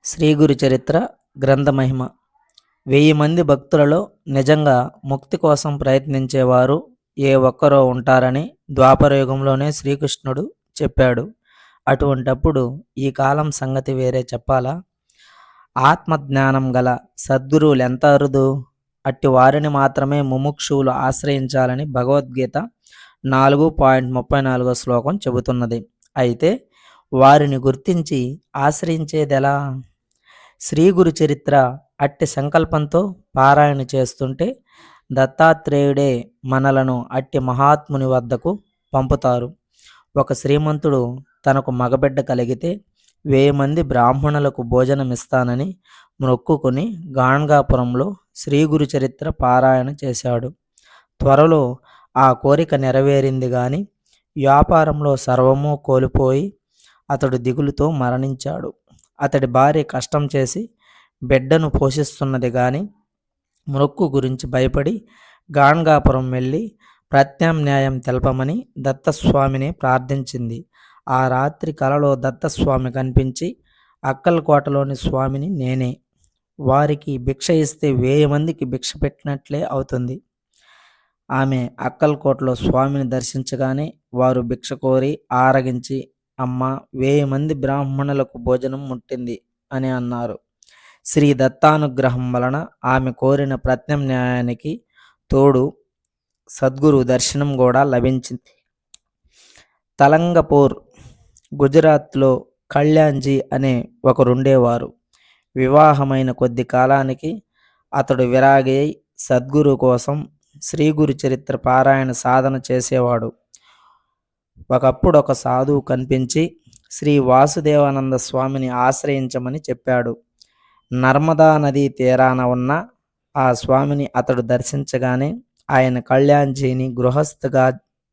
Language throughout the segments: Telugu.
శ్రీ గురు చరిత్ర గ్రంథ మహిమ 1000 మంది భక్తులలో నిజంగా ముక్తి కోసం ప్రయత్నించేవారు ఏ ఒక్కరో ఉంటారని ద్వాపరయుగంలోనే శ్రీకృష్ణుడు చెప్పాడు. అటువంటప్పుడు ఈ కాలం సంగతి వేరే చెప్పాలా? ఆత్మజ్ఞానం గల సద్గురువులెంత అరుదు. అట్టి వారిని మాత్రమే ముముక్షువులు ఆశ్రయించాలని భగవద్గీత 4.34 శ్లోకం చెబుతున్నది. అయితే వారిని గుర్తించి ఆశ్రయించేదెలా? శ్రీ గురు చరిత్ర అట్టి సంకల్పంతో పారాయణ చేస్తుంటే దత్తాత్రేయుడే మనలను అట్టి మహాత్ముని వద్దకు పంపుతారు. ఒక శ్రీమంతుడు తనకు మగబిడ్డ కలిగితే 1000 మంది బ్రాహ్మణులకు భోజనమిస్తానని మొక్కుకొని గాణగాపురంలో శ్రీ గురు చరిత్ర పారాయణ చేశాడు. త్వరలో ఆ కోరిక నెరవేరింది గాని వ్యాపారంలో సర్వము కోల్పోయి అతడు దిగులుతో మరణించాడు. అతడి భార్య కష్టం చేసి బిడ్డను పోషిస్తున్నది గాని మొక్కు గురించి భయపడి గాణగాపురం వెళ్ళి ప్రత్యామ్నాయం తెలపమని దత్తస్వామిని ప్రార్థించింది. ఆ రాత్రి కలలో దత్తస్వామి కనిపించి, అక్కల్కోటలోని స్వామిని నేనే. వారికి భిక్ష ఇస్తే 1000 మందికి భిక్ష పెట్టినట్లే అవుతుంది. ఆమె అక్కల్కోటలో స్వామిని దర్శించగానే వారు భిక్ష కోరి ఆరగించి, అమ్మ 1000 మంది బ్రాహ్మణులకు భోజనం ముట్టింది అని అన్నారు. శ్రీ దత్తానుగ్రహం వలన ఆమె కోరిన ప్రత్యామ్నాయానికి తోడు సద్గురు దర్శనం కూడా లభించింది. తలంగపూర్ గుజరాత్లో కళ్యాణ్జీ అనే ఒకరుండేవారు. వివాహమైన కొద్ది కాలానికి అతడు విరాగి అయి సద్గురు కోసం శ్రీ గురు చరిత్ర పారాయణ సాధన చేసేవాడు. ఒకప్పుడు ఒక సాధువు కనిపించి శ్రీ వాసుదేవానంద స్వామిని ఆశ్రయించమని చెప్పాడు. నర్మదా నదీ తీరాన ఉన్న ఆ స్వామిని అతడు దర్శించగానే ఆయన కళ్యాణ్జీని గృహస్థగా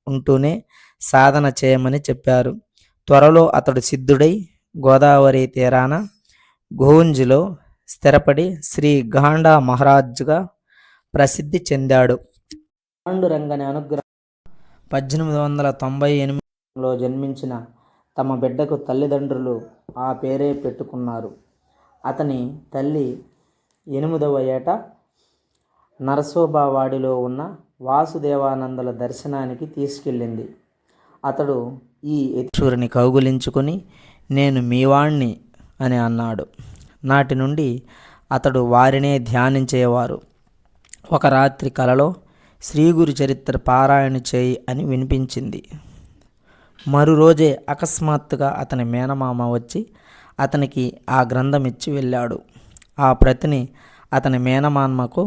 ఉంటూనే సాధన చేయమని చెప్పారు. త్వరలో అతడు సిద్ధుడై గోదావరి తీరాన గోంజ్లో స్థిరపడి శ్రీ గాండా మహారాజ్గా ప్రసిద్ధి చెందాడు. పాండురంగని అనుగ్రహం 1898లో జన్మించిన తమ బిడ్డకు తల్లిదండ్రులు ఆ పేరే పెట్టుకున్నారు. అతని తల్లి 8వ ఏట నరసోబావాడిలో ఉన్న వాసుదేవానందుల దర్శనానికి తీసుకెళ్ళింది. అతడు ఈ యతీశ్వరుని కౌగులించుకొని నేను మీవాణ్ణి అని అన్నాడు. నాటి నుండి అతడు వారినే ధ్యానించేవారు. ఒక రాత్రి కలలో శ్రీ గురు చరిత్ర పారాయణ చేయి అని వినిపించింది. మరురోజే అకస్మాత్తుగా అతని మేనమామ వచ్చి అతనికి ఆ గ్రంథం ఇచ్చి వెళ్ళాడు. ఆ ప్రతిని అతని మేనమామకు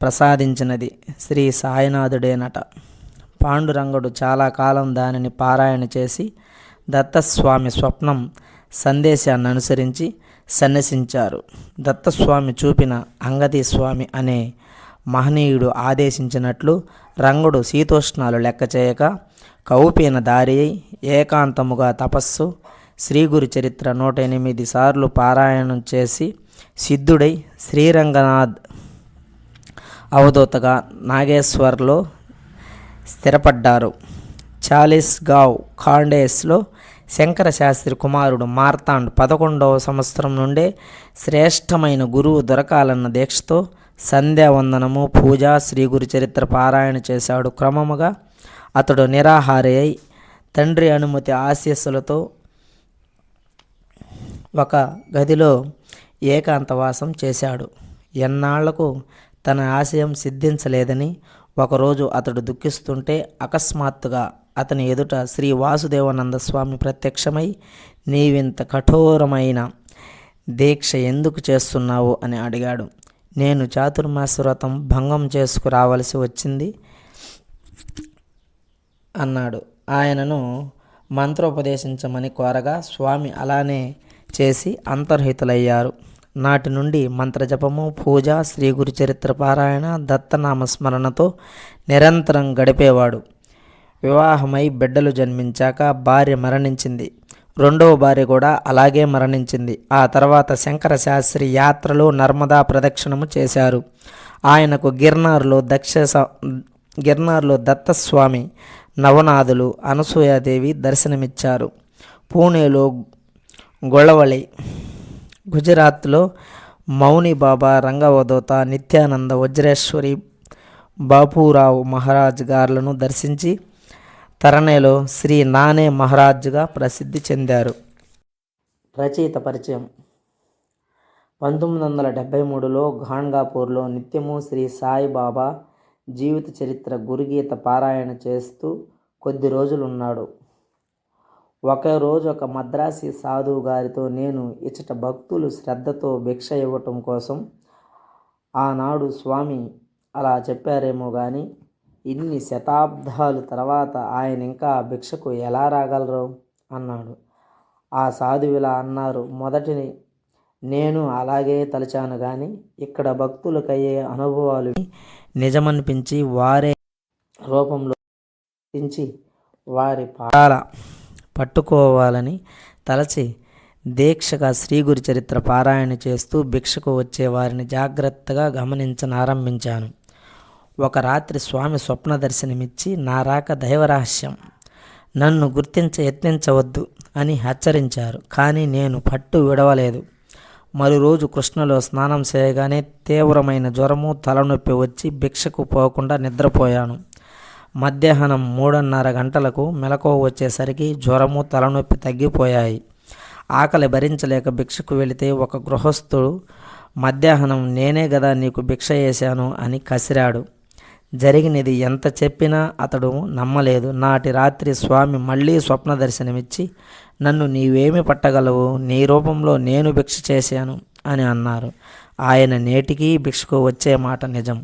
ప్రసాదించినది శ్రీ సాయినాథుడేనట. పాండురంగడు చాలా కాలం దానిని పారాయణ చేసి దత్తస్వామి స్వప్నం సందేశాన్ని అనుసరించి సన్యసించారు. దత్తస్వామి చూపిన అంగది స్వామి అనే మహనీయుడు ఆదేశించినట్లు రంగుడు శీతోష్ణాలు లెక్క చేయక కౌపీన దారి అయి ఏకాంతముగా తపస్సు శ్రీ గురు చరిత్ర 108 సార్లు పారాయణం చేసి సిద్ధుడై శ్రీరంగనాథ్ అవధూతగా నాగేశ్వర్లో స్థిరపడ్డారు. చాలీస్గావ్ ఖాండేస్లో శంకర శాస్త్రి కుమారుడు మార్తాండ్ 11వ సంవత్సరం నుండే శ్రేష్టమైన గురువు దొరకాలన్న దీక్షతో సంధ్యావందనము పూజ శ్రీ గురు చరిత్ర పారాయణ చేశాడు. క్రమముగా అతడు నిరాహారి అయి తండ్రి అనుమతి ఆశీస్సులతో ఒక గదిలో ఏకాంతవాసం చేశాడు. ఎన్నాళ్లకు తన ఆశయం సిద్ధించలేదని ఒకరోజు అతడు దుఃఖిస్తుంటే అకస్మాత్తుగా అతని ఎదుట శ్రీ వాసుదేవానంద స్వామి ప్రత్యక్షమై నీవింత కఠోరమైన దీక్ష ఎందుకు చేస్తున్నావు అని అడిగాడు. నేను చాతుర్మాస వ్రతం భంగం చేసుకురావలసి వచ్చింది అన్నాడు. ఆయనను మంత్రోపదేశించమని కోరగా స్వామి అలానే చేసి అంతర్హితులయ్యారు. నాటి నుండి మంత్రజపము పూజ శ్రీ గురు చరిత్ర పారాయణ దత్తనామస్మరణతో నిరంతరం గడిపేవాడు. వివాహమై బిడ్డలు జన్మించాక భార్య మరణించింది. రెండవ భార్య కూడా అలాగే మరణించింది. ఆ తర్వాత శంకర శాస్త్రి యాత్రలో నర్మదా ప్రదక్షిణము చేశారు. ఆయనకు గిర్నార్లో దత్తస్వామి నవనాథులు అనసూయాదేవి దర్శనమిచ్చారు. పూణేలో గుజరాత్లో మౌని బాబా, రంగవధూత, నిత్యానంద, వజ్రేశ్వరి, బాపూరావు మహారాజ్ గారులను దర్శించి తరణేలో శ్రీ నానే మహారాజ్గా ప్రసిద్ధి చెందారు. రచయిత పరిచయం. 1973లో ఘాన్గాపూర్లో నిత్యము శ్రీ సాయిబాబా జీవిత చరిత్ర గురుగీత పారాయణ చేస్తూ కొద్ది రోజులున్నాడు. ఒకే రోజు ఒక మద్రాసీ సాధువు గారితో నేను ఇచ్చట భక్తులు శ్రద్ధతో భిక్ష ఇవ్వటం కోసం ఆనాడు స్వామి అలా చెప్పారేమో కానీ ఇన్ని శతాబ్దాలు తర్వాత ఆయన ఇంకా భిక్షకు ఎలా రాగలరు అన్నాడు. ఆ సాధువు ఇలా అన్నారు. మొదటి నేను అలాగే తలచాను కానీ ఇక్కడ భక్తులకయ్యే అనుభవాలు నిజమనిపించి వారే రూపంలో వారి పాదాల పట్టుకోవాలని తలచి దీక్షగా శ్రీగురి చరిత్ర పారాయణ చేస్తూ భిక్షకు వచ్చే వారిని జాగ్రత్తగా గమనించనారంభించాను. ఒక రాత్రి స్వామి స్వప్న దర్శనమిచ్చి నా రాక దైవరహస్యం, నన్ను యత్నించవద్దు అని హెచ్చరించారు. కానీ నేను పట్టు విడవలేదు. మరురోజు కృష్ణలో స్నానం చేయగానే తీవ్రమైన జ్వరము, తలనొప్పి వచ్చి భిక్షకు పోకుండా నిద్రపోయాను. మధ్యాహ్నం 3:30 గంటలకు మెలకువ వచ్చేసరికి జ్వరము, తలనొప్పి తగ్గిపోయాయి. ఆకలి భరించలేక భిక్షకు వెళితే ఒక గృహస్థుడు మధ్యాహ్నం నేనే గదా నీకు భిక్ష వేశాను అని కసిరాడు. జరిగినది ఎంత చెప్పినా అతడు నమ్మలేదు. నాటి రాత్రి స్వామి మళ్ళీ స్వప్న దర్శనమిచ్చి నన్ను నీవేమి పట్టగలవు, నీ రూపంలో నేను భిక్ష చేశాను అని అన్నారు. ఆయన నేటికీ భిక్షకు వచ్చే మాట నిజం.